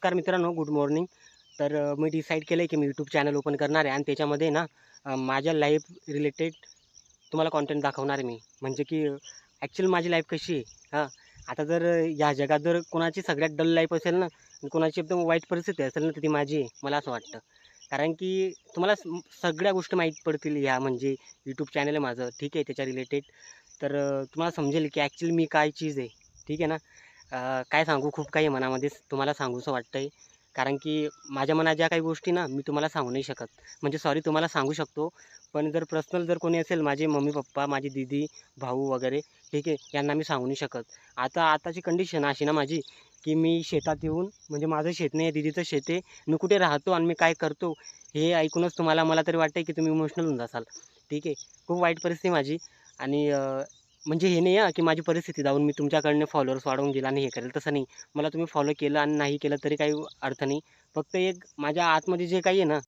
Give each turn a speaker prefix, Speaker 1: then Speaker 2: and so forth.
Speaker 1: नमस्कार मित्रांनो, good morning. मी decide केलं आहे की मी यूट्यूब चॅनल ओपन करणार आहे आणि त्याच्यामध्ये ना माझ्या लाईफ रिलेटेड तुम्हाला कंटेंट दाखवणार आहे मी. म्हणजे की ॲक्चुअली माझी लाईफ कशी आहे हां. आता जर या जगात जर कोणाची सगळ्यात डल लाईफ असेल ना आणि कोणाची एकदम वाईट परिस्थिती असेल ना, तर ती माझी आहे, मला असं वाटतं. कारण की तुम्हाला सगळ्या गोष्टी माहीत पडतील ह्या म्हणजे यूट्यूब चॅनल आहे माझं, ठीक आहे, त्याच्या रिलेटेड. तुम्हाला समजेल की ॲक्चुअली मी काय चीज आहे, ठीक आहे ना. काय सांगू, खूप काही आहे मनामध्ये तुम्हाला सांगूसं वाटतंय. कारण की माझ्या मनात ज्या काही गोष्टी ना, मी तुम्हाला सांगू नाही शकत. म्हणजे सॉरी तुम्हाला सांगू शकतो, पण जर पर्सनल जर कोणी असेल, माझे मम्मी-पप्पा, माझी दीदी, भाऊ वगैरे, ठीक आहे, यांना मी सांगू नाही शकत. आताची कंडिशन अशी ना माझी, की मी शेतात येऊन म्हणजे माझं शेत नाही आहे, दीदीचं शेत आहे. मी कुठे राहतो आणि मी काय करतो, हे ऐकूनच मला तरी वाटतंय की तुम्ही इमोशनल होऊन जासाल. ठीक आहे. खूप वाईट परिस्थिती आहे माझी आणि म्हणजे हे नाही की माझी परिस्थिती जाऊन मी तुमच्याकडनं फॉलोअर्स वाढवून घेईल आणि हे करेल, तसं नाही. मला तुम्ही फॉलो केलं आणि नाही केलं तरी काही अर्थ नाही. फक्त एक माझ्या आतमध्ये जे काही आहे ना,